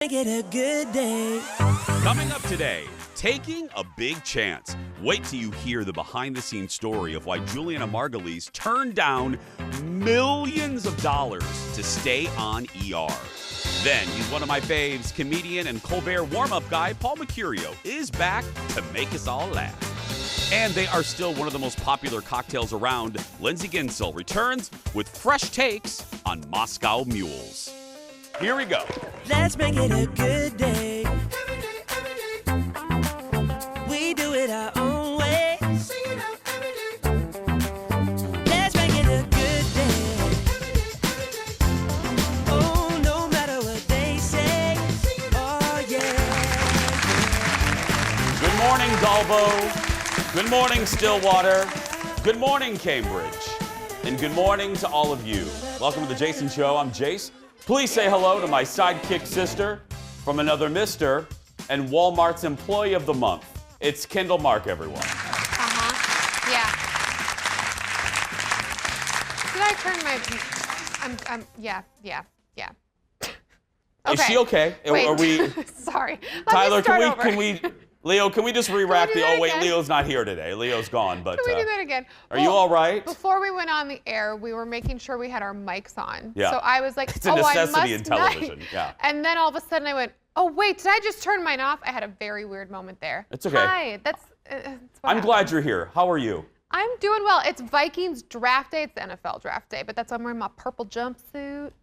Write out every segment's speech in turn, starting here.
Make it a good day. Coming up today, taking a big chance. Wait till you hear the behind-the-scenes story of why Juliana Margulies turned down millions of dollars to stay on ER. Then, he's one of my faves, comedian and Colbert warm-up guy, Paul Mecurio, is back to make us all laugh. And they are still one of the most popular cocktails around. Lindsey Guentzel returns with fresh takes on Moscow mules. Here we go. Let's make it a good day. We do it our own way. Let's make it a good day. Oh, no matter what they say. Oh, yeah. Good morning, Dalbo. Good morning, Stillwater. Good morning, Cambridge. And good morning to all of you. Welcome to the Jason Show. I'm Jace. Please say hello to my sidekick sister from another mister and Walmart's Employee of the Month. It's Kendall Mark, everyone. Yeah. Did I turn my... yeah. Okay. Is she okay? Wait. Are we... Sorry. Tyler, can Leo, can we just re-rack the... Oh, wait, again? Leo's not here today. Leo's gone, but... Can we do that again? Are you all right? Before we went on the air, we were making sure we had our mics on. Yeah. So I was like, It's a necessity in not. television, yeah. And then all of a sudden I went, oh, wait, did I just turn mine off? I had a very weird moment there. It's okay. Hi, that's what I'm happened. glad you're here. How are you? I'm doing well. It's Vikings draft day. It's the NFL draft day, but that's why I'm wearing my purple jumpsuit.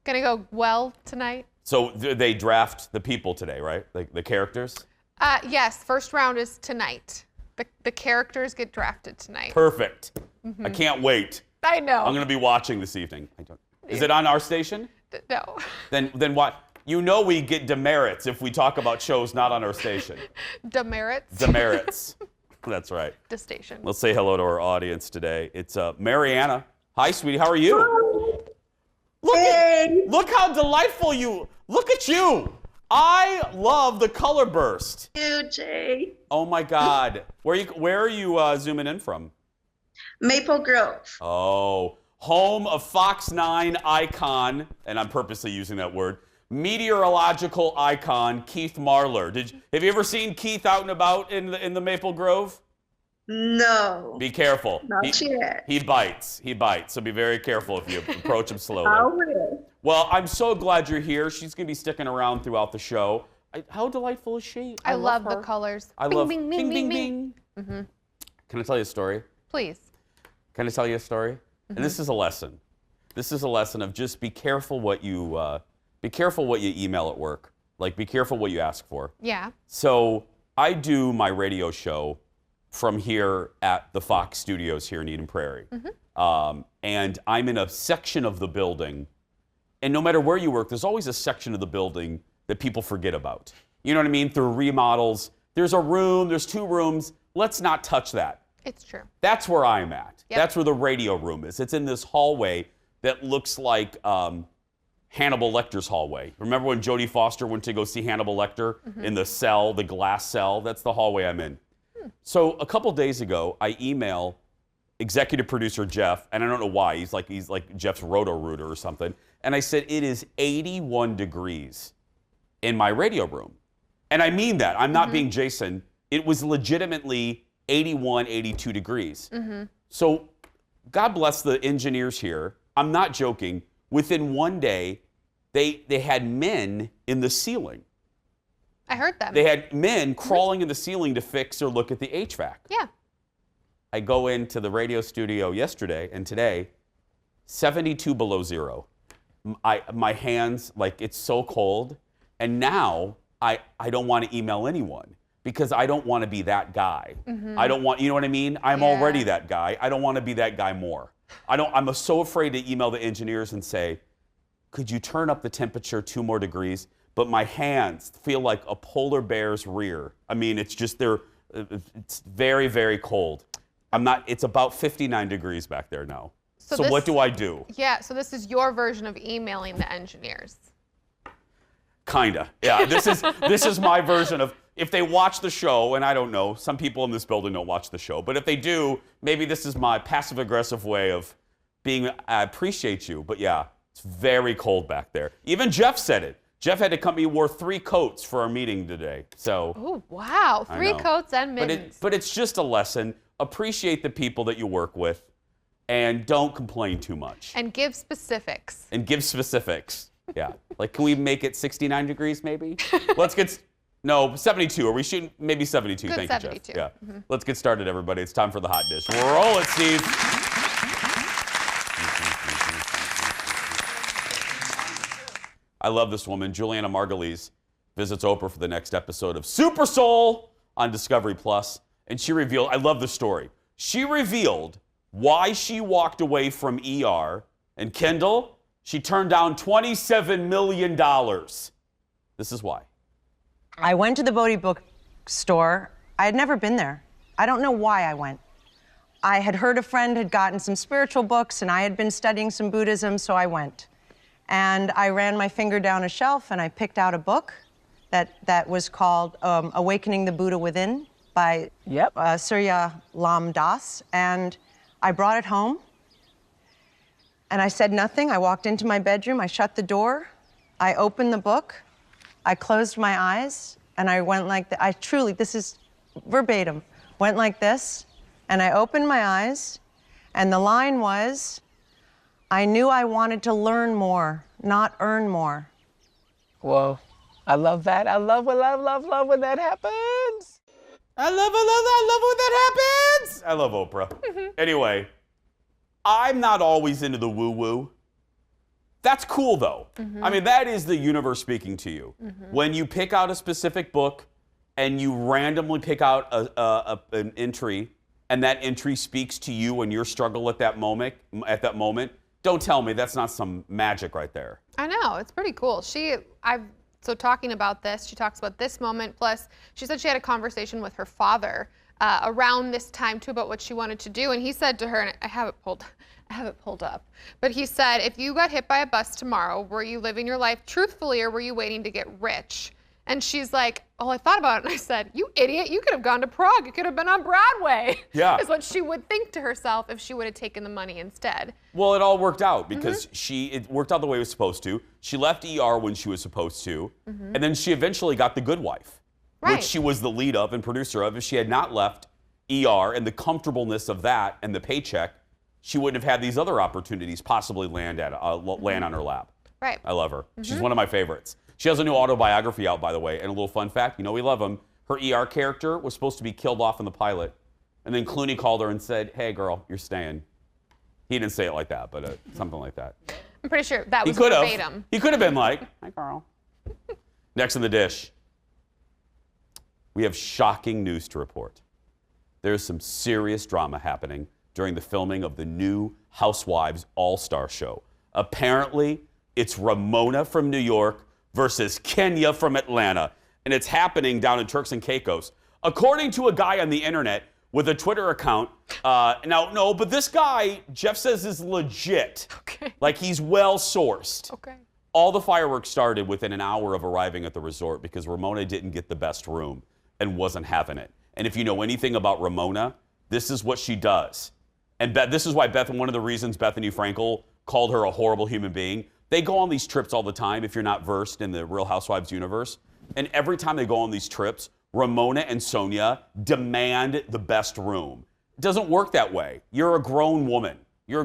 Gonna go well tonight. So they draft the people today, right? Like the characters? Yes, first round is tonight. The characters get drafted tonight. Perfect. I can't wait. I know. I'm going to be watching this evening. Is it on our station? No. Then what? You know we get demerits if we talk about shows not on our station. Demerits. Demerits. That's right. The station. Let's say hello to our audience today. It's Mariana. Hi, sweetie. How are you? Look how delightful you. Look at you. I love the color burst. You, Jay. Oh my God. Where are you zooming in from? Maple Grove. Oh, home of Fox 9 icon, and I'm purposely using that word, meteorological icon Keith Marler. Have you ever seen Keith out and about in the Maple Grove? No. Be careful. Not yet. He bites. So be very careful if you approach him slowly. I will. Well, I'm so glad you're here. She's going to be sticking around throughout the show. How delightful is she? I love her. the colors. I bing, love bing, bing, bing, bing, bing. bing. Can I tell you a story? Please. Can I tell you a story? And this is a lesson. This is a lesson of just be careful what you email at work. Like, be careful what you ask for. Yeah. So I do my radio show from here at the Fox Studios here in Eden Prairie. And I'm in a section of the building. And no matter where you work, there's always a section of the building that people forget about. You know what I mean? Through remodels, there's a room, there's two rooms. Let's not touch that. It's true. That's where I'm at. Yep. That's where the radio room is. It's in this hallway that looks like Hannibal Lecter's hallway. Remember when Jodie Foster went to go see Hannibal Lecter in the cell, the glass cell? That's the hallway I'm in. So a couple days ago, I email executive producer Jeff, and I don't know why. He's like Jeff's roto-rooter or something. And I said, it is 81 degrees in my radio room. And I mean that. I'm not being Jason. It was legitimately 81, 82 degrees. So God bless the engineers here. I'm not joking. Within one day, they had men in the ceiling. I heard them. They had men crawling in the ceiling to fix or look at the HVAC. Yeah. I go into the radio studio yesterday and today, 72 below zero. My hands, like, it's so cold. And now I don't want to email anyone because I don't want to be that guy. I don't want, you know what I mean? I'm already that guy. I don't want to be that guy more. I'm so afraid to email the engineers and say, could you turn up the temperature 2 more degrees? But my hands feel like a polar bear's rear. I mean, it's just, it's very, very cold. It's about 59 degrees back there now. So what do I do? Yeah, so this is your version of emailing the engineers. Kinda, yeah. This is my version of, if they watch the show, and I don't know, some people in this building don't watch the show, but if they do, maybe this is my passive-aggressive way of being, I appreciate you, but yeah, it's very cold back there. Even Jeff said it. Jeff had to come. He wore 3 coats for our meeting today. So. Oh, wow. I 3 know. coats and mittens. But it's just a lesson. Appreciate the people that you work with, and don't complain too much. And give specifics. Yeah. Like, can we make it 69 degrees maybe? Let's get. No, 72. Are we shooting? Maybe 72. Good, Thank 72. you, Jeff. Yeah. Let's get started, everybody. It's time for the hot dish. Roll it, Steve. I love this woman. Juliana Margulies visits Oprah for the next episode of Super Soul on Discovery Plus, and she revealed, I love the story. She revealed why she walked away from ER, and Kendall, she turned down $27 million. This is why. I went to the Bodhi bookstore. I had never been there. I don't know why I went. I had heard a friend had gotten some spiritual books, and I had been studying some Buddhism, so I went. And I ran my finger down a shelf, and I picked out a book that was called Awakening the Buddha Within by Surya Lam Das. And I brought it home, and I said nothing. I walked into my bedroom, I shut the door, I opened the book, I closed my eyes, and I went like I truly, this is verbatim, went like this, and I opened my eyes, and the line was, I knew I wanted to learn more, not earn more. Whoa. I love that. I love when that happens. I love when that happens. I love Oprah. Anyway, I'm not always into the woo-woo. That's cool, though. I mean, that is the universe speaking to you. When you pick out a specific book and you randomly pick out an entry, and that entry speaks to you and your struggle at that moment, don't tell me that's not some magic right there. I know, it's pretty cool. So talking about this, she talks about this moment, plus she said she had a conversation with her father around this time too about what she wanted to do, and he said to her, and I have it pulled up, but he said, if you got hit by a bus tomorrow, were you living your life truthfully or were you waiting to get rich? And she's like, oh, I thought about it, and I said, you idiot, you could have gone to Prague. You could have been on Broadway. Yeah. Is what she would think to herself if she would have taken the money instead. Well, it all worked out because it worked out the way it was supposed to. She left ER when she was supposed to, and then she eventually got The Good Wife, Right. which she was the lead of and producer of. If she had not left ER and the comfortableness of that and the paycheck, she wouldn't have had these other opportunities possibly land on her lap. Right. I love her. She's one of my favorites. She has a new autobiography out, by the way, and a little fun fact, you know we love him. Her ER character was supposed to be killed off in the pilot, and then Clooney called her and said, hey, girl, you're staying. He didn't say it like that, but something like that. I'm pretty sure that was He could have. verbatim. He could have been like, hi, girl. Next in the dish, we have shocking news to report. There's some serious drama happening during the filming of the new Housewives All-Star show. Apparently, it's Ramona from New York versus Kenya from Atlanta, and it's happening down in Turks and Caicos. According to a guy on the internet with a Twitter account, but this guy, Jeff says, is legit. Okay. Like, he's well-sourced. Okay. All the fireworks started within an hour of arriving at the resort because Ramona didn't get the best room and wasn't having it. And if you know anything about Ramona, this is what she does. And this is why one of the reasons Bethany Frankel called her a horrible human being. They go on these trips all the time if you're not versed in the Real Housewives universe. And every time they go on these trips, Ramona and Sonia demand the best room. It doesn't work that way. You're a grown woman. You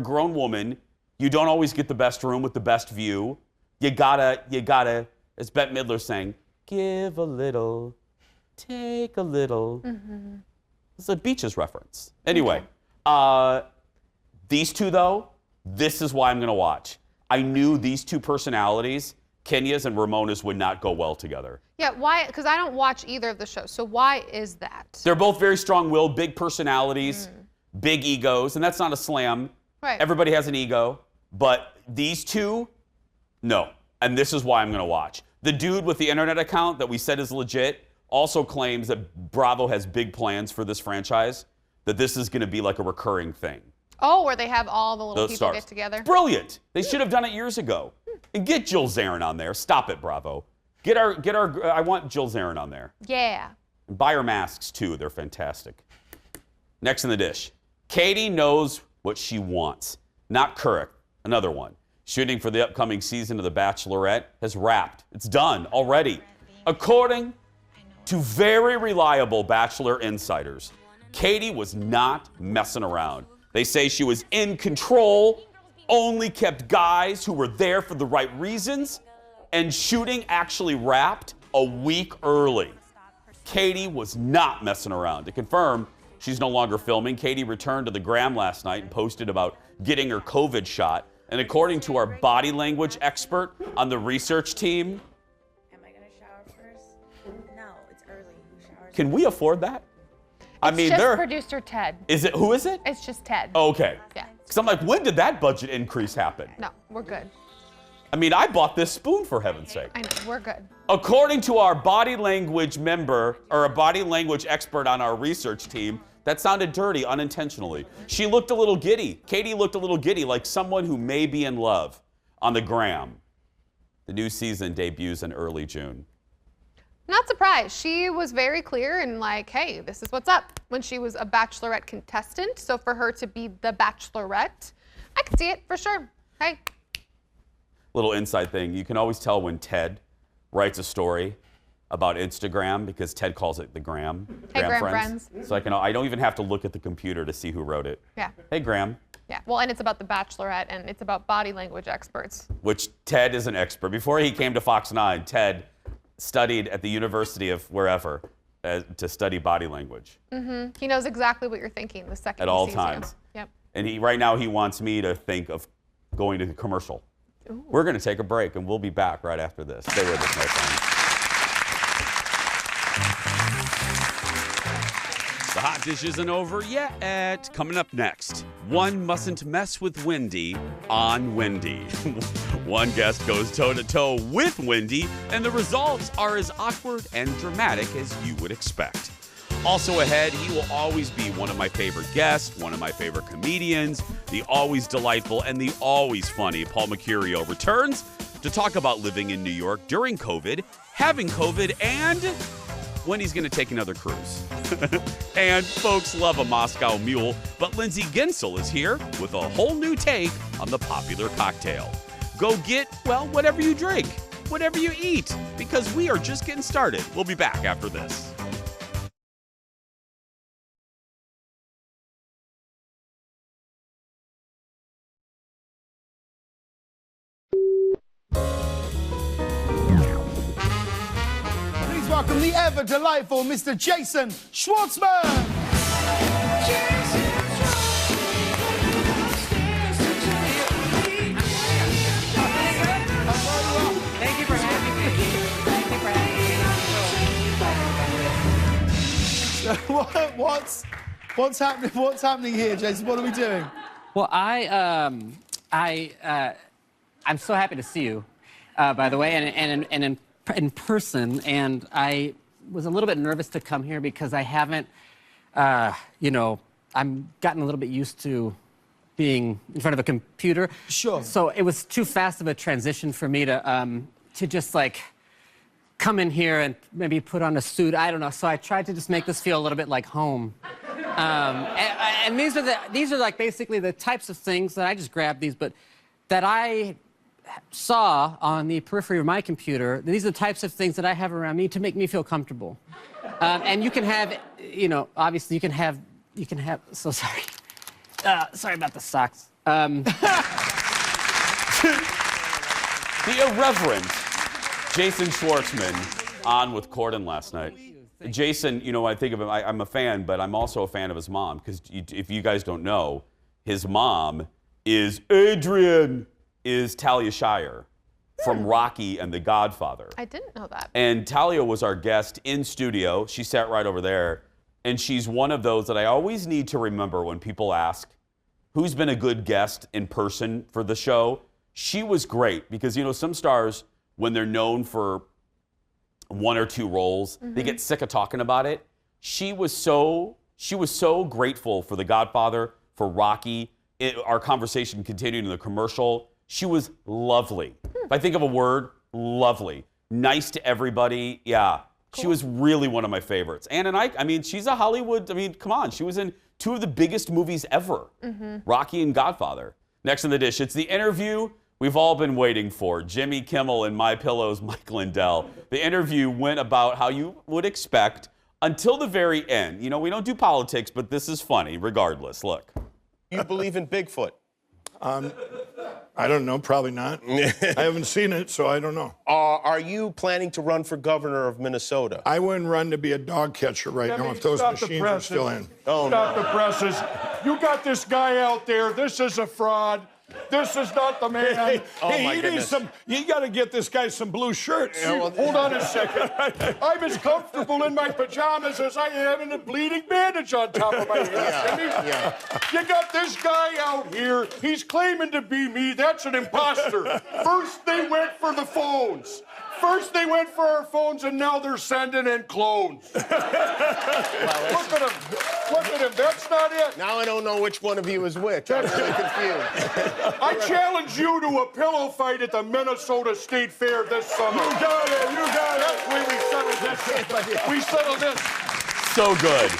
don't always get the best room with the best view. You gotta, as Bette Midler's saying, give a little, take a little. It's a Beaches reference. Anyway, these two though, this is why I'm gonna watch. I knew these two personalities, Kenya's and Ramona's, would not go well together. Yeah, why? Because I don't watch either of the shows. So why is that? They're both very strong-willed, big personalities, big egos, and that's not a slam. Right. Everybody has an ego, but these two, no. And this is why I'm going to watch. The dude with the internet account that we said is legit also claims that Bravo has big plans for this franchise, that this is going to be like a recurring thing. Oh, where they have all the little Those people stars. get together? Brilliant. They should have done it years ago. And get Jill Zarin on there. Stop it, Bravo. I want Jill Zarin on there. Yeah. And buy her masks, too. They're fantastic. Next in the dish. Katie knows what she wants. Not correct. Another one. Shooting for the upcoming season of The Bachelorette has wrapped. It's done already. According to very reliable Bachelor insiders, Katie was not messing around. They say she was in control, only kept guys who were there for the right reasons, and shooting actually wrapped a week early. Katie was not messing around. To confirm, she's no longer filming. Katie returned to the gram last night and posted about getting her COVID shot. And according to our body language expert on the research team, am I gonna shower first? No, it's early. Who showers? can we afford that? I mean, Just there producer Ted. is it. Who is it? It's just Ted. Oh, okay. Yeah. Because I'm like, when did that budget increase happen? No, we're good. I mean, I bought this spoon for heaven's sake. I know, we're good. According to our body language member, or a body language expert on our research team, that sounded dirty unintentionally. She looked a little giddy. Katie looked a little giddy, like someone who may be in love on the gram. The new season debuts in early June. Not surprised. She was very clear and like, hey, this is what's up when she was a Bachelorette contestant. So for her to be the Bachelorette, I could see it for sure. Hey. Little inside thing. You can always tell when Ted writes a story about Instagram because Ted calls it the gram. Hey, Gram Friends. So I don't even have to look at the computer to see who wrote it. Yeah. Hey, Graham. Yeah. Well, and it's about the Bachelorette and it's about body language experts. Which Ted is an expert. Before he came to Fox 9, Ted studied at the University of wherever to study body language. Mm-hmm. He knows exactly what you're thinking the second At he all sees times. You. Yep. And right now he wants me to think of going to the commercial. Ooh. We're going to take a break and we'll be back right after this. Stay with us, my friends. The hot dish isn't over yet. Coming up next, one mustn't mess with Wendy on Wendy. One guest goes toe-to-toe with Wendy, and the results are as awkward and dramatic as you would expect. Also ahead, he will always be one of my favorite guests, one of my favorite comedians, the always delightful and the always funny Paul Mecurio returns to talk about living in New York during COVID, having COVID, and when he's going to take another cruise. And folks love a Moscow Mule, but Lindsey Guentzel is here with a whole new take on the popular cocktail. Go get, well, whatever you drink, whatever you eat, because we are just getting started. We'll be back after this. Please welcome the ever delightful Mr. Jason Schwartzman. Thank you for having me. Thank you for having me. What's happening? What's happening here, Jason? What are we doing? Well, I'm so happy to see you, by the way, and in person. And I was a little bit nervous to come here because I haven't, I'm gotten a little bit used to being in front of a computer. Sure. So it was too fast of a transition for me to just like come in here and maybe put on a suit. I don't know. So I tried to just make this feel a little bit like home. And these are like basically the types of things that I just grabbed these, but that I saw on the periphery of my computer. These are the types of things that I have around me to make me feel comfortable. And you can have, obviously you can have. So sorry. Sorry about the socks. The irreverent Jason Schwartzman on with Corden last night. Jason, I think of him, I'm a fan, but I'm also a fan of his mom, because if you guys don't know, his mom is Talia Shire from Rocky and The Godfather. I didn't know that. And Talia was our guest in studio. She sat right over there. And she's one of those that I always need to remember when people ask, who's been a good guest in person for the show? She was great because, some stars, when they're known for one or two roles, they get sick of talking about it. She was so grateful for The Godfather, for Rocky. Our conversation continued in the commercial. She was lovely. If I think of a word, lovely. Nice to everybody. Yeah. Cool. She was really one of my favorites. Ann and I she's a Hollywood, come on. She was in two of the biggest movies ever, Rocky and Godfather. Next on the dish, it's the interview we've all been waiting for. Jimmy Kimmel and My Pillow's Mike Lindell. The interview went about how you would expect until the very end. You know, we don't do politics, but this is funny regardless. Look. You believe in Bigfoot? I don't know, probably not. I haven't seen it, so I don't know. Are you planning to run for governor of Minnesota? I wouldn't run to be a dog catcher right now if those machines are still in. Oh, Stop the presses. You got this guy out there. This is a fraud. This is not the man. He needs some. You got to get this guy some blue shirts. Hold on a second. I'm as comfortable in my pajamas as I am in a bleeding bandage on top of my head. You got this guy out here. He's claiming to be me. That's an imposter. First they went for the phones. First they went for our phones, and now they're sending in clones. Look at him. Look at him. That's not it. Now I don't know which one of you is which. I'm really confused. I challenge you to a pillow fight at the Minnesota State Fair this summer. You got it. You got it. That's where we settled this. We settled this. So good.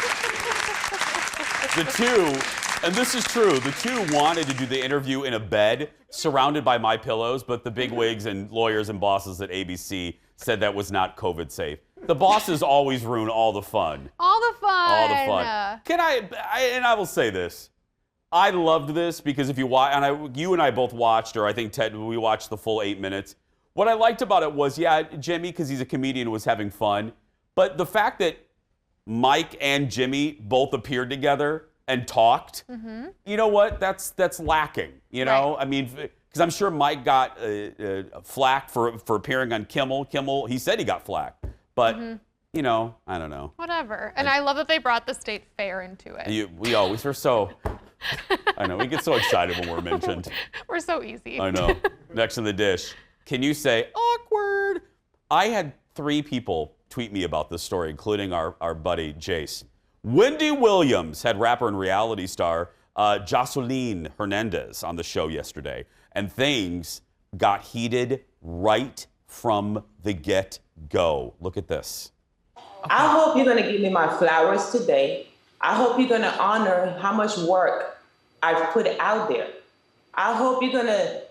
The two, and this is true, the two wanted to do the interview in a bed surrounded by My Pillows, but the bigwigs and lawyers and bosses at ABC said that was not COVID safe. The bosses always ruin all the fun. All the fun. All the fun. Can I will say this. I loved this because if you watch, and you and I both watched, or I think Ted, we watched the full 8 minutes. What I liked about it was, yeah, Jimmy, because he's a comedian, was having fun. But the fact that Mike and Jimmy both appeared together and talked, you know what? That's lacking. You know, I mean, because I'm sure Mike got flack for appearing on Kimmel. Kimmel, he said he got flack, but you know, I don't know. Whatever. And I love that they brought the state fair into it. We always are so. I know we get so excited when we're mentioned. We're so easy. I know. Next in the dish. Can you say awkward? I had 3 people tweet me about this story, including our buddy Jace. Wendy Williams had rapper and reality star Jocelyn Hernandez on the show yesterday, and things got heated right from the get-go. Look at this. I hope you're going to give me my flowers today. I hope you're going to honor how much work I've put out there. I hope you're going to,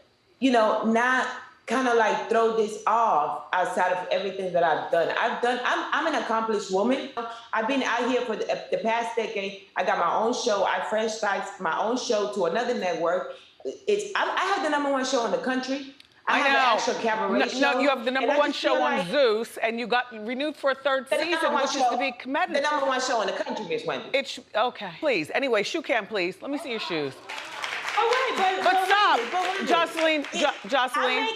not kind of like throw this off outside of everything that I've done. I'm an accomplished woman. I've been out here for the past decade. I got my own show. I franchised my own show to another network. I have the #1 show in the country. I have an actual cabaret show. No, you have the #1 show on Zeus, and you got renewed for a 3rd season, which is to be commended. The #1 show in the country, Miss Wendy. Okay. Please. Anyway, shoe cam, please. Let me see your shoes. Oh, wait, but stop, Wendy. Jocelyn. Jocelyn.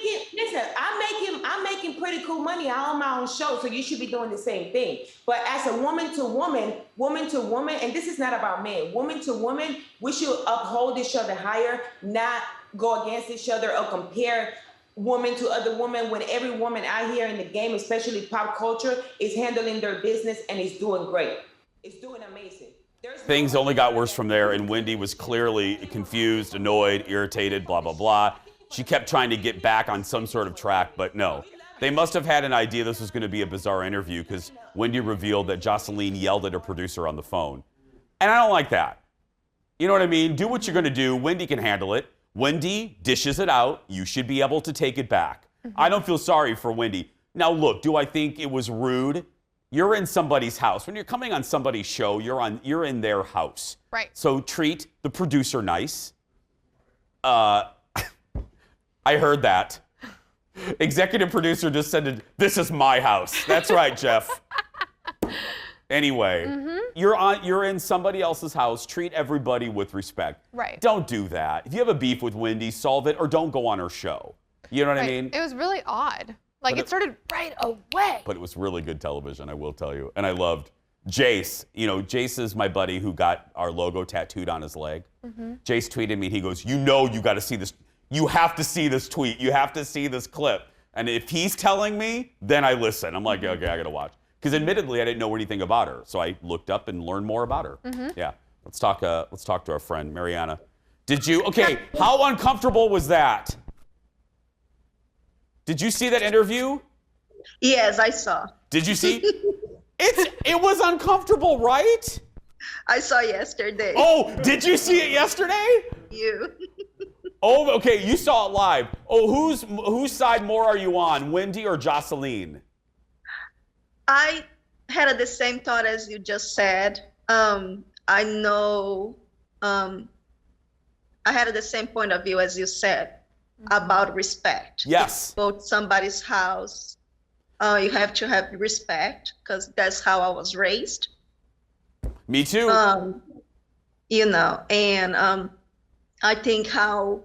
I'm making pretty cool money. I own my own show, so you should be doing the same thing. But as a woman to woman, and this is not about men, woman to woman, we should uphold each other higher, not go against each other or compare woman to other woman when every woman out here in the game, especially pop culture, is handling their business and is doing great. It's doing amazing. Things only got worse from there, and Wendy was clearly confused, annoyed, irritated, blah, blah, blah. She kept trying to get back on some sort of track, but no. They must have had an idea this was going to be a bizarre interview because Wendy revealed that Jocelyn yelled at her producer on the phone. And I don't like that. You know what I mean? Do what you're going to do. Wendy can handle it. Wendy dishes it out. You should be able to take it back. I don't feel sorry for Wendy. Now, look, do I think it was rude? You're in somebody's house. When you're coming on somebody's show, you're in their house. Right. So treat the producer nice. I heard that. Executive producer just said, "This is my house." That's right, Jeff. Anyway, you're in somebody else's house. Treat everybody with respect. Right. Don't do that. If you have a beef with Wendy, solve it or don't go on her show. You know what I mean? It was really odd. Like, it started right away. But it was really good television, I will tell you. And I loved Jace. Jace is my buddy who got our logo tattooed on his leg. Jace tweeted me, he goes, you got to see this. You have to see this tweet. You have to see this clip. And if he's telling me, then I listen. I'm like, okay, I got to watch. Because admittedly, I didn't know anything about her. So I looked up and learned more about her. Yeah. Let's talk to our friend, Mariana. How uncomfortable was that? Did you see that interview? Yes, I saw. Did you see? It was uncomfortable, right? I saw yesterday. Oh, did you see it yesterday? Oh, okay, you saw it live. Oh, whose side more are you on, Wendy or Jocelyn? I had the same thought as you just said. I know I had the same point of view as you said about respect. Yes. Both somebody's house, you have to have respect because that's how I was raised. Me too. You know, and I think how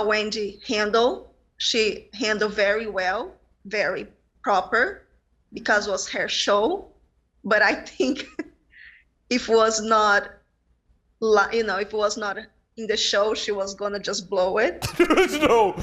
Wendy handled, she handled very well, very proper, because it was her show. But I think if it was not, if it was not in the show, she was gonna just blow it. No,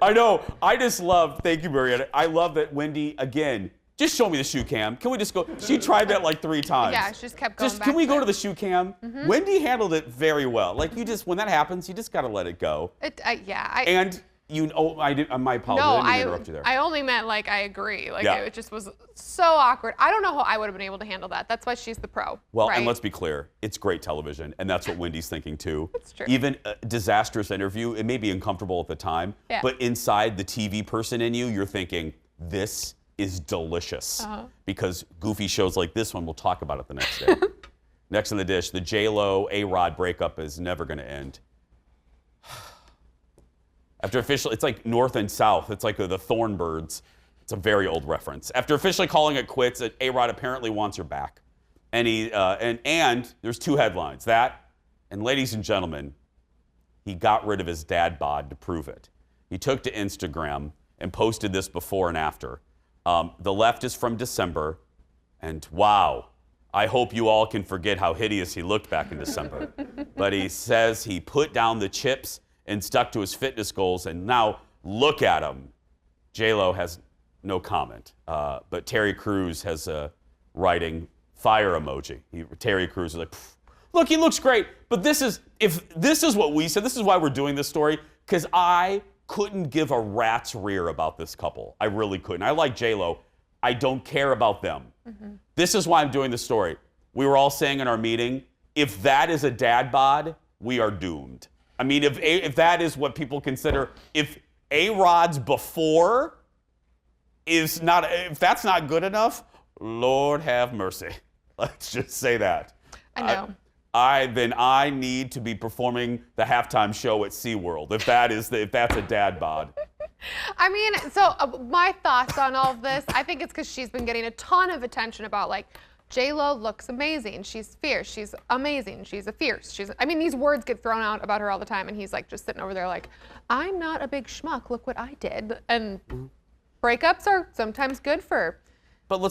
I know. I just love. Thank you, Marietta. I love that Wendy again. Just show me the shoe cam. Can we just go? She tried that like 3 times. Yeah, she just kept going back. Can we go to the shoe cam? Wendy handled it very well. Like when that happens, you just gotta let it go. And my apologies. No, I didn't mean to interrupt you there. I only meant like I agree. Like Yeah. it just was so awkward. I don't know how I would have been able to handle that. That's why she's the pro. Well, right? and let's be clear, it's great television, and that's what Wendy's thinking too. It's true. Even a disastrous interview, it may be uncomfortable at the time, Yeah. but inside the TV person in you, you're thinking, this is delicious. Because goofy shows like this one, we'll talk about it the next day. Next on the dish, the JLo A-Rod breakup is never going to end. After officially, it's like North and South. It's like the Thornbirds. It's a very old reference. After officially calling it quits, A-Rod apparently wants her back. And and there's 2 headlines. That, and ladies and gentlemen, he got rid of his dad bod to prove it. He took to Instagram and posted this before and after. The left is from December, and wow, I hope you all can forget how hideous he looked back in December. But he says he put down the chips and stuck to his fitness goals, and now look at him. JLo has no comment, but Terry Crews has a writing fire emoji. Terry Crews is like, look, he looks great. But if this is what we said, this is why we're doing this story, because I couldn't give a rat's rear about this couple. I really couldn't. I like JLo. I don't care about them. This is why I'm doing this story. We were all saying in our meeting, if that is a dad bod, we are doomed. I mean, if that is what people consider, if A-Rod's before is not, if that's not good enough, Lord have mercy. Let's just say that. I know. Then I need to be performing the halftime show at SeaWorld if that's a dad bod. I mean, so my thoughts on all of this, I think it's because she's been getting a ton of attention about like, JLo looks amazing. She's fierce. She's amazing. She's a fierce. I mean, these words get thrown out about her all the time, and he's like just sitting over there like, I'm not a big schmuck. Look what I did. And breakups are sometimes good for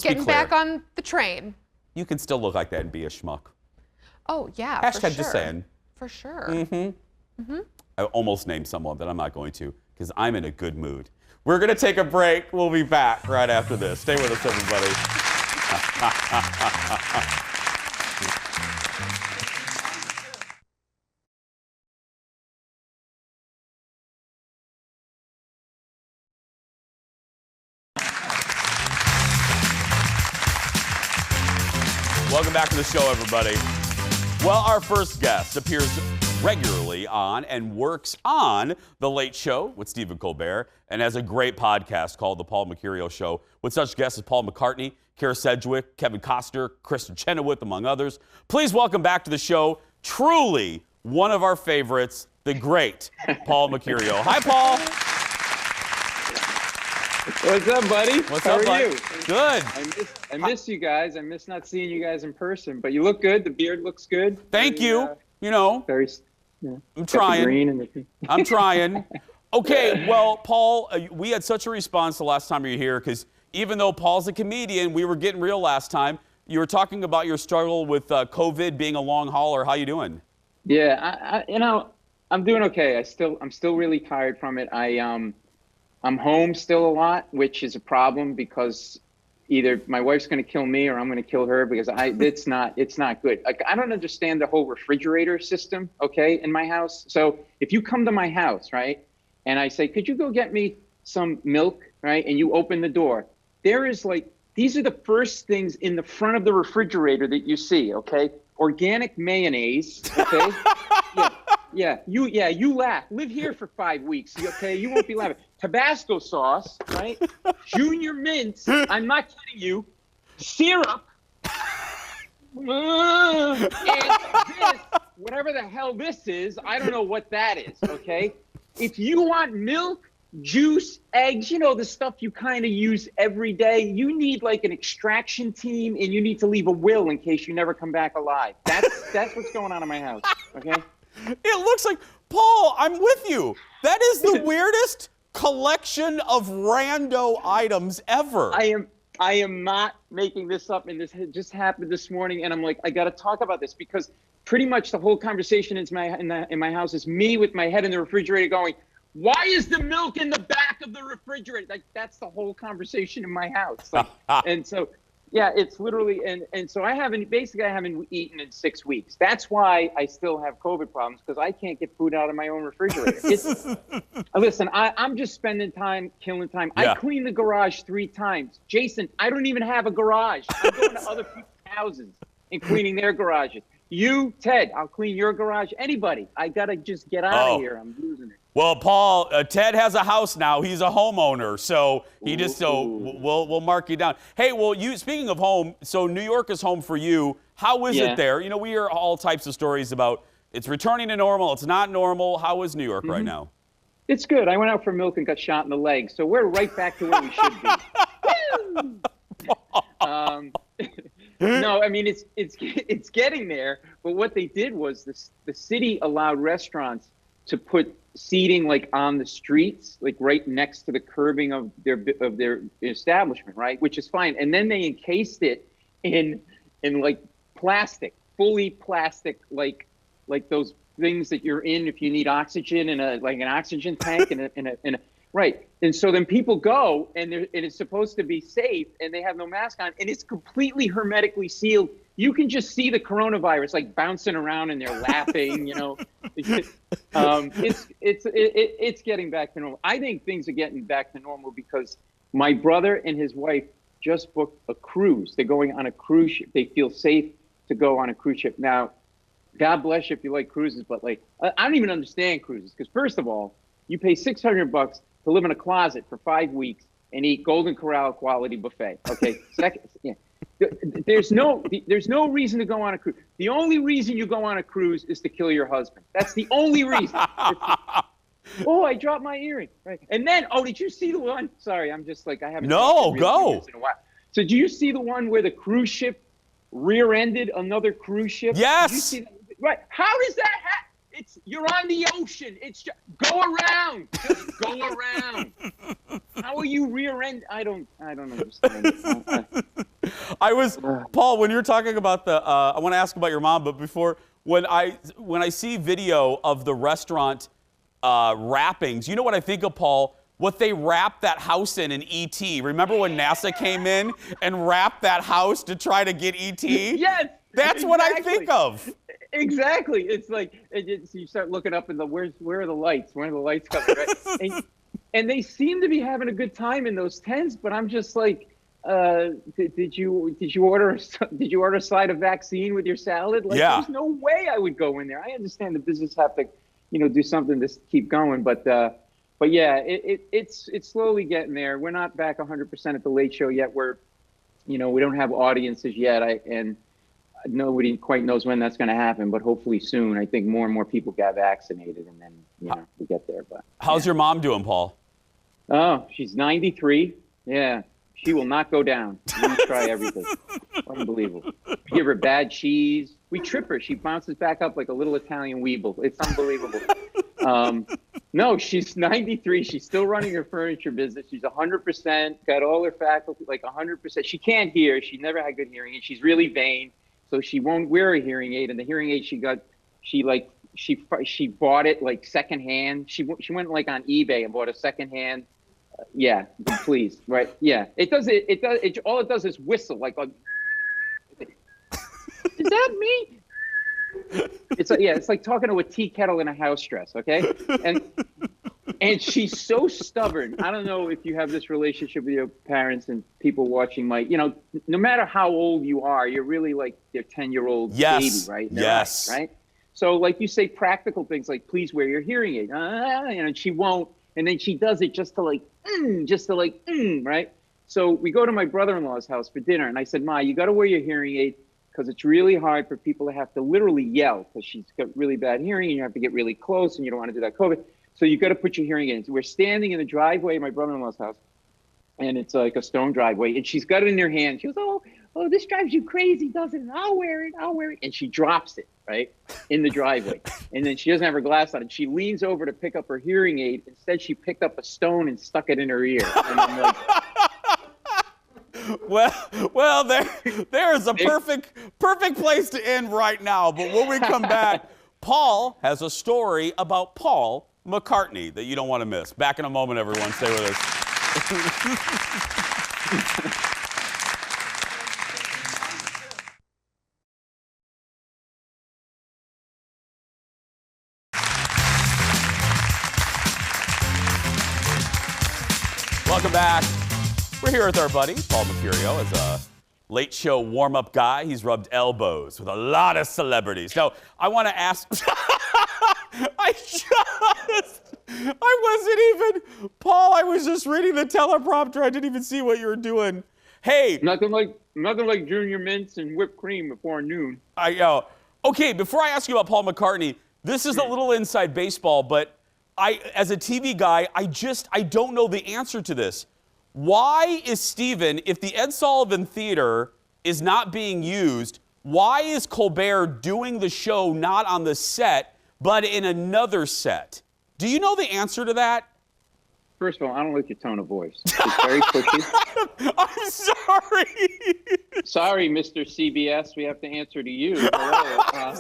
getting back on the train. You can still look like that and be a schmuck. Oh, yeah, Hashtag for sure. just saying. For sure. I almost named someone, but I'm not going to because I'm in a good mood. We're going to take a break. We'll be back right after this. Stay with us, everybody. Welcome back to the show, everybody. Well, our first guest appears regularly on and works on The Late Show with Steven Colbert and has a great podcast called The Paul Mecurio Show with such guests as Paul McCartney, Kara Sedgwick, Kevin Costner, Kristen Chenoweth, among others. Please welcome back to the show, truly one of our favorites, the great Paul Mecurio. Hi, Paul. What's up, buddy? How are you? Good. I miss you guys. I miss not seeing you guys in person, but you look good. The beard looks good. Thank you. Very. I'm trying. Green and I'm trying. Okay, well, Paul, we had such a response the last time you were here because even though Paul's a comedian, we were getting real last time. You were talking about your struggle with COVID being a long hauler. How you doing? Yeah, I'm doing okay. I'm still really tired from it. I'm home still a lot, which is a problem because either my wife's going to kill me or I'm going to kill her because it's not good. Like, I don't understand the whole refrigerator system, okay, in my house. So if you come to my house, right, and I say, could you go get me some milk, right, and you open the door, there is like, these are the first things in the front of the refrigerator that you see, okay? Organic mayonnaise, okay? Yeah. You laugh. Live here for 5 weeks, okay? You won't be laughing. Tabasco sauce, right? Junior mints. I'm not kidding you. Syrup. And this, whatever the hell this is, I don't know what that is, okay? If you want milk, juice, eggs, the stuff you kind of use every day, you need like an extraction team, and you need to leave a will in case you never come back alive. That's what's going on in my house, okay? It looks like, Paul, I'm with you. That is the weirdest collection of rando items ever. I am not making this up, and this just happened this morning, and I'm like, I got to talk about this because pretty much the whole conversation in my house is me with my head in the refrigerator going, why is the milk in the back of the refrigerator? Like, that's the whole conversation in my house. Like, and so, yeah, it's literally, and so I haven't eaten in 6 weeks. That's why I still have COVID problems, because I can't get food out of my own refrigerator. Listen, I'm just spending time, killing time. Yeah. I clean the garage 3 times. Jason, I don't even have a garage. I'm going to other people's houses and cleaning their garages. You, Ted, I'll clean your garage. Anybody. I got to just get out of here. I'm losing it. Well, Paul, Ted has a house now. He's a homeowner, so we'll mark you down. Hey, well, speaking of home, so New York is home for you. How is it there? We hear all types of stories about it's returning to normal, it's not normal. How is New York right now? It's good. I went out for milk and got shot in the leg, so we're right back to where we should be. No, I mean it's getting there. But what they did was the city allowed restaurants to put seating like on the streets, like right next to the curbing of their establishment, right? Which is fine. And then they encased it in like plastic, fully plastic, like those things that you're in if you need oxygen in an oxygen tank in a right. And so then people go and it's supposed to be safe, and they have no mask on, and it's completely hermetically sealed. You can just see the coronavirus like bouncing around, and they're laughing. It's getting back to normal. I think things are getting back to normal because my brother and his wife just booked a cruise. They're going on a cruise ship. They feel safe to go on a cruise ship. Now, God bless you if you like cruises, but like I don't even understand cruises, because first of all, you pay $600 to live in a closet for 5 weeks and eat Golden Corral quality buffet. Okay. Second, yeah. There's no reason to go on a cruise. The only reason you go on a cruise is to kill your husband. That's the only reason. Oh, I dropped my earring. Right. And then, did you see the one? Sorry, I'm just like, I haven't. No, go. In a while. So do you see the one where the cruise ship rear-ended another cruise ship? Yes. Did you see that? Right. How does that happen? You're on the ocean. It's just go around. Just go around. How are you rear-end? I don't understand. Paul, when you're talking about I want to ask about your mom, but before, when I see video of the restaurant wrappings, you know what I think of, Paul? What they wrapped that house in E.T. Remember when NASA came in and wrapped that house to try to get E.T.? Yes. That's exactly what I think of. Exactly. It's like you start looking up in where are the lights? Where are the lights coming? Right? and they seem to be having a good time in those tents, but I'm just like, did you order a side of vaccine with your salad? Like, there's no way I would go in there. I understand the business have to, do something to keep going, but yeah, it's slowly getting there. We're not back 100% at the Late Show yet. We don't have audiences yet. And nobody quite knows when that's going to happen, but hopefully soon. I think more and more people get vaccinated, and then we get there. But how's your mom doing, Paul? Oh, she's 93. Yeah, she will not go down. We try everything. Unbelievable. We give her bad cheese. We trip her. She bounces back up like a little Italian weeble. It's unbelievable. No, she's 93. She's still running her furniture business. She's 100%, got all her faculty, like 100%. She can't hear. She never had good hearing, and she's really vain. So she won't wear a hearing aid, and the hearing aid she bought it like secondhand. She went like on eBay and bought a secondhand. Yeah, please, right? Yeah, all it does is whistle like. Is that me? It's like talking to a tea kettle in a house dress, okay? And she's so stubborn. I don't know if you have this relationship with your parents and people watching no matter how old you are, you're really like their 10-year-old baby, right? Yes. Right? So like you say practical things like, please wear your hearing aid. And she won't. And then she does it just to like, right? So we go to my brother-in-law's house for dinner. And I said, Ma, you got to wear your hearing aid because it's really hard for people to have to literally yell because she's got really bad hearing and you have to get really close and you don't want to do that COVID. So you got to put your hearing aid in. So we're standing in the driveway of my brother-in-law's house. And it's like a stone driveway. And she's got it in her hand. She goes, oh, this drives you crazy, doesn't it? I'll wear it. And she drops it, right, in the driveway. And then she doesn't have her glass on. And she leans over to pick up her hearing aid. Instead, she picked up a stone and stuck it in her ear. And I'm like... Well, there is a perfect place to end right now. But when we come back, Paul has a story about Paul McCartney that you don't want to miss. Back in a moment, everyone. Stay with us. Welcome back. We're here with our buddy, Paul Mecurio, as a late show warm-up guy. He's rubbed elbows with a lot of celebrities. Now, I want to ask... Paul, I was just reading the teleprompter. I didn't even see what you were doing. Hey. Nothing like Junior Mints and whipped cream before noon. Okay, before I ask you about Paul McCartney, this is a little inside baseball, but as a TV guy, I don't know the answer to this. Why is Steven, if the Ed Sullivan Theater is not being used, why is Colbert doing the show not on the set, but in another set? Do you know the answer to that? First of all, I don't like your tone of voice. It's very pushy. I'm sorry. Sorry, Mr. CBS. We have to answer to you. Hello. I'm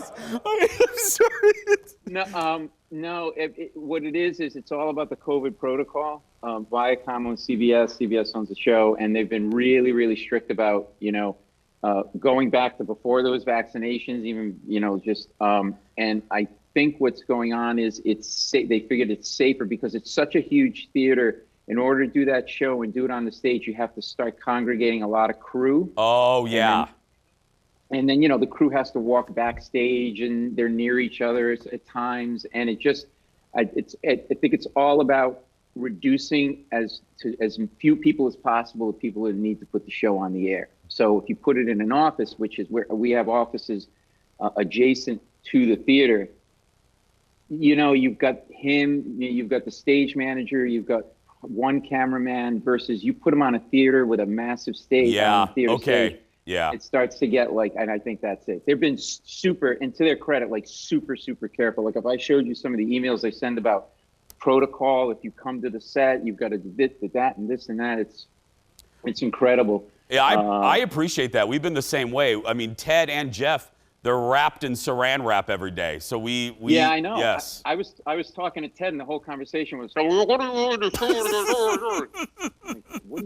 sorry. No. What it is it's all about the COVID protocol. Viacom owns CBS. CBS owns the show, and they've been really, really strict about going back to before those vaccinations. Even and I think what's going on is they figured it's safer because it's such a huge theater. In order to do that show and do it on the stage, you have to start congregating a lot of crew. Oh, yeah. And then the crew has to walk backstage and they're near each other at times. And I think it's all about reducing as few people as possible, the people that need to put the show on the air. So if you put it in an office, which is where we have offices adjacent to the theater, you've got him, you've got the stage manager, you've got one cameraman versus you put him on a theater with a massive stage. On a theater stage, it starts to get and I think that's it. They've been super, and to their credit, super, super careful. Like if I showed you some of the emails they send about protocol, if you come to the set, you've got to do this, that, and this and that. It's incredible. Yeah, I appreciate that. We've been the same way. I mean, Ted and Jeff, they're wrapped in saran wrap every day. So we yeah, I know. Yes. I was talking to Ted and the whole conversation was, what are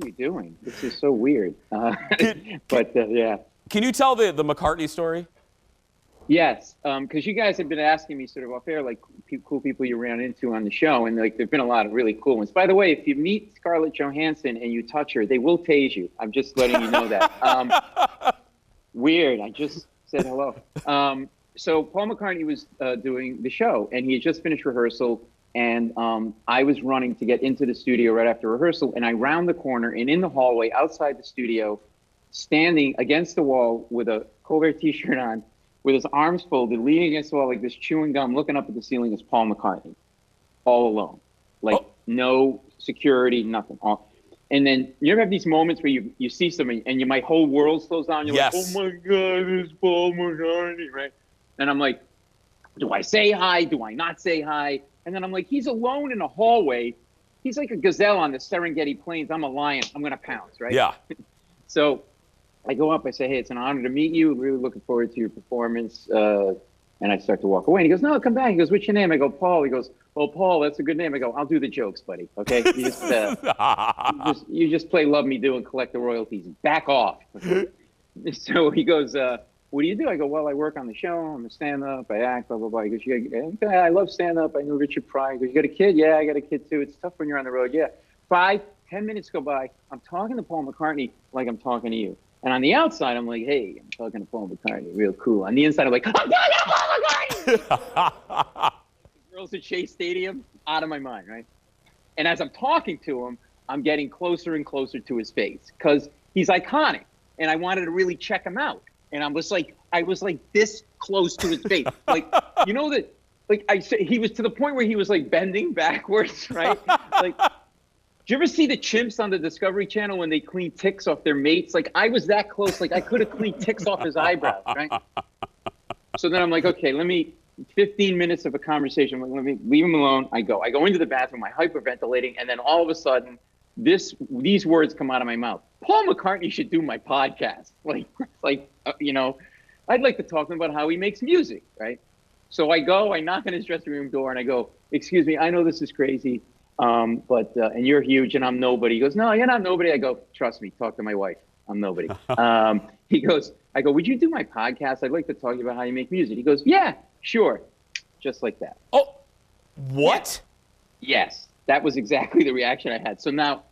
you doing? This is so weird. Yeah. Can you tell the McCartney story? Yes, because you guys have been asking me sort of off air, cool people you ran into on the show, and there've been a lot of really cool ones. By the way, if you meet Scarlett Johansson and you touch her, they will tase you. I'm just letting you know that. Weird. I just said hello. So Paul McCartney was doing the show, and he had just finished rehearsal, and I was running to get into the studio right after rehearsal, and I round the corner, and in the hallway outside the studio, standing against the wall with a Colbert t-shirt on, with his arms folded, leaning against the wall like this, chewing gum, looking up at the ceiling, is Paul McCartney, all alone. No security, nothing. And then you ever have these moments where you see something and my whole world slows down. You're like, oh my God, it's Paul McCartney, right? And I'm like, do I say hi? Do I not say hi? And then I'm like, he's alone in a hallway. He's like a gazelle on the Serengeti Plains. I'm a lion. I'm going to pounce, right? Yeah. So I go up, I say, hey, it's an honor to meet you. Really looking forward to your performance. And I start to walk away. And he goes, no, come back. He goes, what's your name? I go, Paul. He goes, well, Paul, that's a good name. I go, I'll do the jokes, buddy. Okay? You just play Love Me Do and collect the royalties. Back off. So he goes, what do you do? I go, well, I work on the show. I'm a stand-up. I act, blah, blah, blah. He goes, I love stand-up. I know Richard Pryor. He goes, you got a kid? Yeah, I got a kid too. It's tough when you're on the road. Yeah. 5-10 minutes go by. I'm talking to Paul McCartney like I'm talking to you. And on the outside, I'm like, hey, I'm talking to Paul McCartney, real cool. On the inside, I'm like, I'm talking to Paul McCartney. The girls at Shea Stadium, out of my mind, right? And as I'm talking to him, I'm getting closer and closer to his face because he's iconic. And I wanted to really check him out. And I was like this close to his face. Like, you know that, like I said, he was to the point where he was like bending backwards, right? Like, do you ever see the chimps on the Discovery Channel when they clean ticks off their mates? Like, I was that close. Like, I could have cleaned ticks off his eyebrows, right? So then I'm like, okay, 15 minutes of a conversation. Let me leave him alone. I go into the bathroom. I'm hyperventilating. And then all of a sudden, these words come out of my mouth. Paul McCartney should do my podcast. You know, I'd like to talk to him about how he makes music, right? So I knock on his dressing room door and I go, excuse me, I know this is crazy, but and you're huge and I'm nobody. He goes, no, you're not nobody. I go, trust me, talk to my wife. I'm nobody. I go, would you do my podcast? I'd like to talk to you about how you make music. He goes, yeah, sure. Just like that. Oh, what? Yes, that was exactly the reaction I had. So now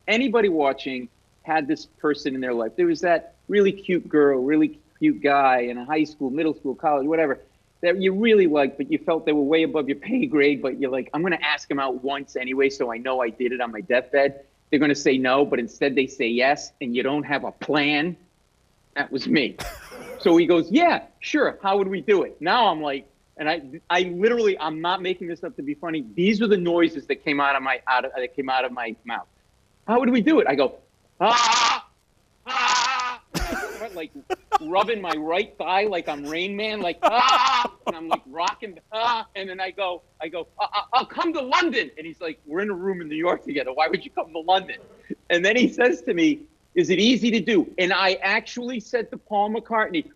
anybody watching had this person in their life. There was that really cute girl, really cute guy in a high school, middle school, college, whatever, that you really liked, but you felt they were way above your pay grade, but you're like, I'm going to ask them out once anyway, so I know I did it on my deathbed. They're going to say no, but instead they say yes, and you don't have a plan. That was me. So he goes, yeah, sure. How would we do it? Now I'm like, and I literally, I'm not making this up to be funny. These were the noises that came out of my mouth. How would we do it? I go, like rubbing my right thigh like I'm Rain Man, like and I'm like rocking, and then I go, I'll come to London, and he's like, we're in a room in New York together. Why would you come to London? And then he says to me, is it easy to do? And I actually said to Paul McCartney,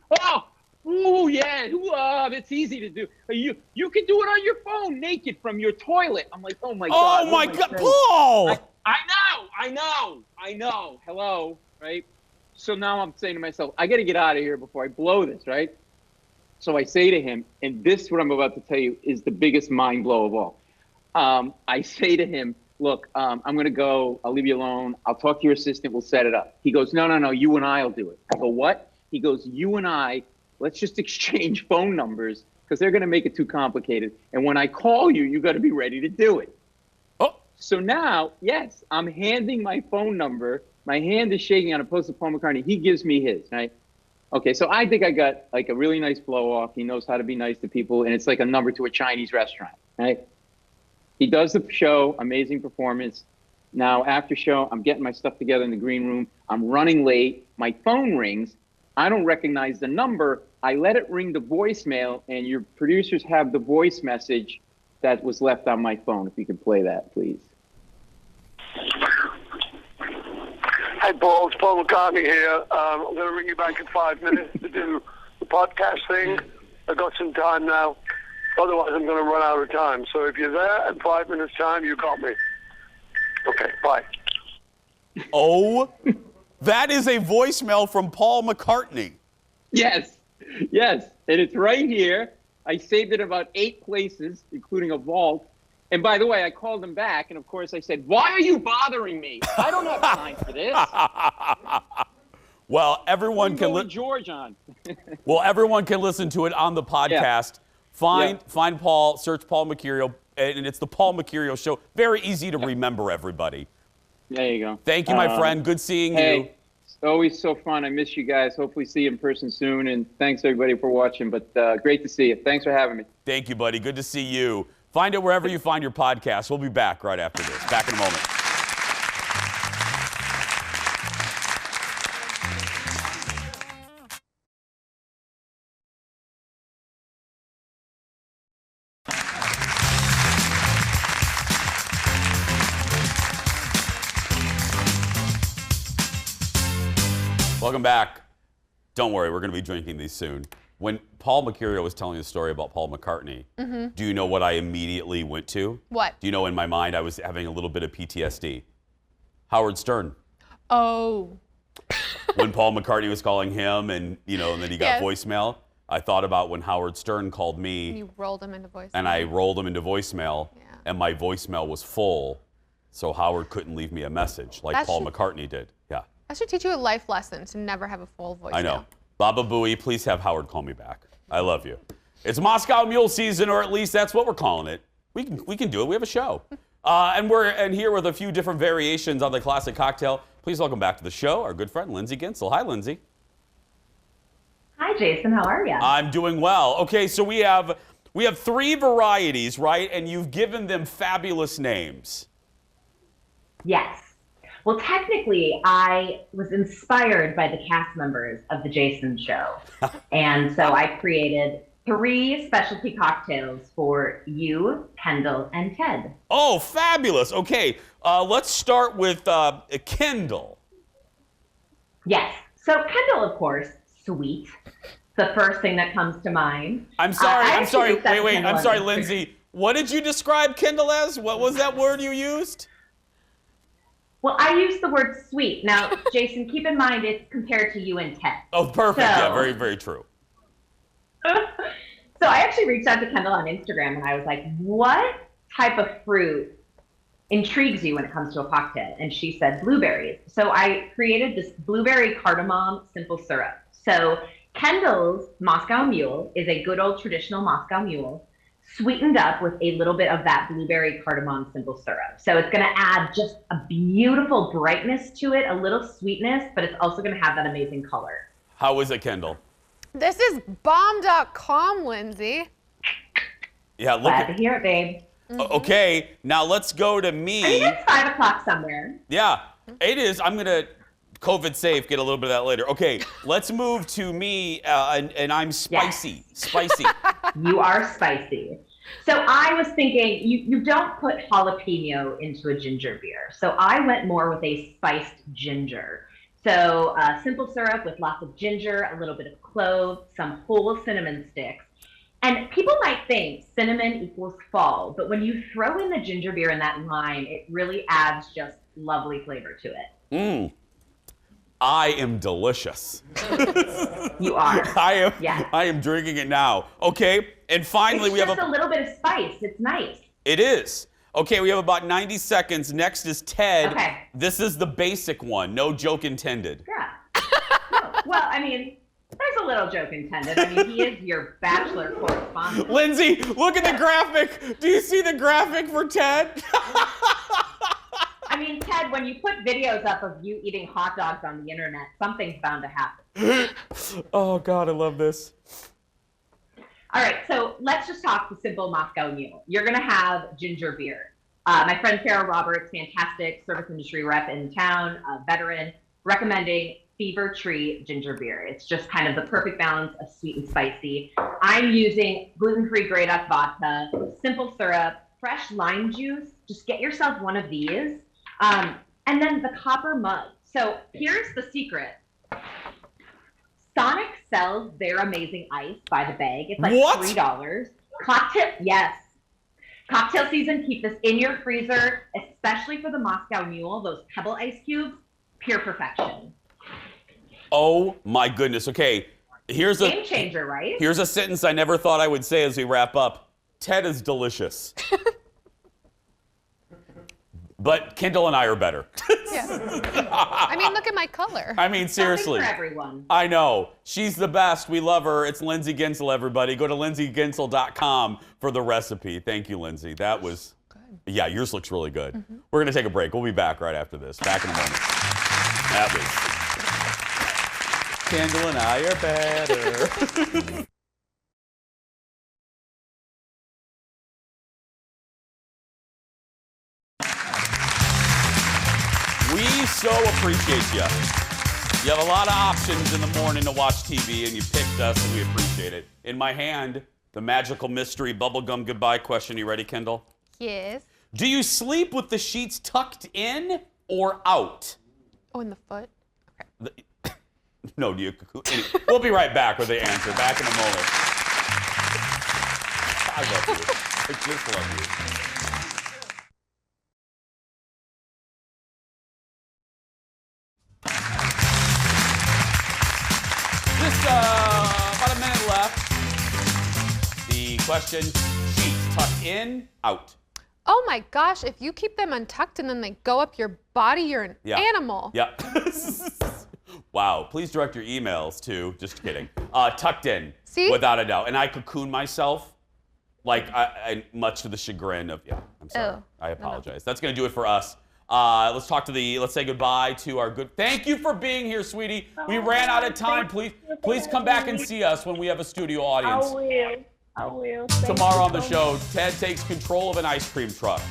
it's easy to do. You can do it on your phone, naked from your toilet. I'm like, oh my God. Oh my God, Paul! I know. Hello, right? So now I'm saying to myself, I got to get out of here before I blow this, right? So I say to him, and this, what I'm about to tell you, is the biggest mind blow of all. I say to him, look, I'm going to go. I'll leave you alone. I'll talk to your assistant. We'll set it up. He goes, no, you and I will do it. I go, what? He goes, you and I, let's just exchange phone numbers because they're going to make it too complicated. And when I call you, you got to be ready to do it. Oh. So now, yes, I'm handing my phone number. My hand is shaking on a post of Paul McCartney. He gives me his, right? Okay, so I think I got like a really nice blow off. He knows how to be nice to people, and it's like a number to a Chinese restaurant, right? He does the show, amazing performance. Now, after show, I'm getting my stuff together in the green room. I'm running late. My phone rings. I don't recognize the number. I let it ring the voicemail, and your producers have the voice message that was left on my phone. If you could play that, please. Hey, Paul, it's Paul McCartney here. I'm going to ring you back in 5 minutes to do the podcast thing. I've got some time now. Otherwise, I'm going to run out of time. So if you're there in 5 minutes' time, you got me. Okay, bye. Oh, that is a voicemail from Paul McCartney. Yes. And it's right here. I saved it about 8 places, including a vault. And by the way, I called him back, and of course I said, why are you bothering me? I don't have time for this. Well, everyone can George on. Well, everyone can listen to it on the podcast. Yeah. Find Paul, search Paul Mecurio, and it's the Paul Mecurio Show. Very easy to remember, everybody. There you go. Thank you, my friend. Good seeing you. It's always so fun. I miss you guys. Hopefully see you in person soon, and thanks everybody for watching, but great to see you. Thanks for having me. Thank you, buddy. Good to see you. Find it wherever you find your podcast. We'll be back right after this. Back in a moment. Welcome back. Don't worry, we're going to be drinking these soon. When Paul Mercurio was telling the story about Paul McCartney, do you know what I immediately went to? What? Do you know in my mind I was having a little bit of PTSD? Howard Stern. Oh. When Paul McCartney was calling him and, and then he got voicemail, I thought about when Howard Stern called me. And you rolled him into voicemail. And I rolled him into voicemail, and my voicemail was full, so Howard couldn't leave me a message like Paul McCartney did. Yeah. I should teach you a life lesson to never have a full voice. I know. Baba Booey, please have Howard call me back. I love you. It's Moscow Mule season, or at least that's what we're calling it. We can do it. We have a show. And we're here with a few different variations on the classic cocktail. Please welcome back to the show our good friend, Lindsey Guentzel. Hi, Lindsey. Hi, Jason. How are you? I'm doing well. Okay, so we have 3 varieties, right? And you've given them fabulous names. Yes. Well, technically, I was inspired by the cast members of The Jason Show. And so I created 3 specialty cocktails for you, Kendall, and Ted. Oh, fabulous. Okay, let's start with Kendall. Yes. So Kendall, of course, sweet. The first thing that comes to mind. I'm sorry. I'm sorry. Wait. Kendall I'm sorry, Lindsey. What did you describe Kendall as? What was that word you used? Well, I used the word sweet. Now, Jason, keep in mind it's compared to you and Ted. Oh, perfect. So, Yeah, very, very true. So I actually reached out to Kendall on Instagram and I was like, what type of fruit intrigues you when it comes to a cocktail? And she said blueberries. So I created this blueberry cardamom simple syrup. So Kendall's Moscow Mule is a good old traditional Moscow Mule, sweetened up with a little bit of that blueberry cardamom simple syrup. So it's gonna add just a beautiful brightness to it, a little sweetness, but it's also gonna have that amazing color. How is it, Kendall? This is bomb.com, Lindsey. Yeah, look Glad to hear it, babe. Okay, now let's go to me. I mean, it's 5 o'clock somewhere. Yeah, it is. I'm gonna COVID safe, get a little bit of that later. Okay, let's move to me, and I'm spicy. Yes. Spicy. You are spicy. So I was thinking, you don't put jalapeno into a ginger beer. So I went more with a spiced ginger. So simple syrup with lots of ginger, a little bit of clove, some whole cinnamon sticks. And people might think cinnamon equals fall, but when you throw in the ginger beer and that lime, it really adds just lovely flavor to it. I am delicious. You are. I am drinking it now. Okay, and finally we have a little bit of spice. It's nice. It is. Okay, we have about 90 seconds. Next is Ted. Okay. This is the basic one. No joke intended. Yeah. No, well, I mean, there's a little joke intended. I mean, he is your bachelor correspondent. Lindsey, look at the graphic. Do you see the graphic for Ted? I mean, Ted, when you put videos up of you eating hot dogs on the internet, something's bound to happen. Oh, God, I love this. All right, so let's just talk the simple Moscow Mule. You're going to have ginger beer. My friend Sarah Roberts, fantastic service industry rep in town, veteran, recommending Fever Tree ginger beer. It's just kind of the perfect balance of sweet and spicy. I'm using gluten-free Grey Duck vodka, simple syrup, fresh lime juice. Just get yourself one of these. And then the copper mug. So here's the secret. Sonic sells their amazing ice by the bag. It's like $3. Cocktail season, keep this in your freezer, especially for the Moscow Mule, those pebble ice cubes, pure perfection. Oh my goodness. Okay, here's a game changer, right? Here's a sentence I never thought I would say as we wrap up. Ted is delicious. But Kendall and I are better. Yeah. I mean, look at my color. I mean, seriously. Something for everyone. I know. She's the best. We love her. It's Lindsey Guentzel, everybody. Go to lindseyguentzel.com for the recipe. Thank you, Lindsey. That was good. Yeah, yours looks really good. We're going to take a break. We'll be back right after this. Back in a moment. That was Kendall and I are better. We so appreciate you. You have a lot of options in the morning to watch TV, and you picked us, and we appreciate it. In my hand, the magical mystery bubblegum goodbye question. You ready, Kendall? Yes. Do you sleep with the sheets tucked in or out? Oh, in the foot? Okay. No, do you? We'll be right back with the answer. Back in a moment. I love you. I just love you. Just about a minute left. The question, sheets tucked in, out. Oh my gosh, if you keep them untucked and then they go up your body, you're an animal. Yeah. Wow. Please direct your emails to, just kidding, tucked in. See? Without a doubt. And I cocoon myself, like, I much to the chagrin of, I'm sorry. Ew. I apologize. That's going to do it for us. Let's say goodbye to our thank you for being here, sweetie. We ran out of time. Please come back and see us when we have a studio audience. I will. Tomorrow on the show, Ted takes control of an ice cream truck.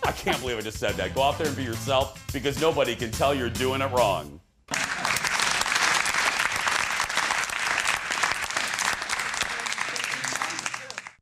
I can't believe I just said that. Go out there and be yourself because nobody can tell you're doing it wrong.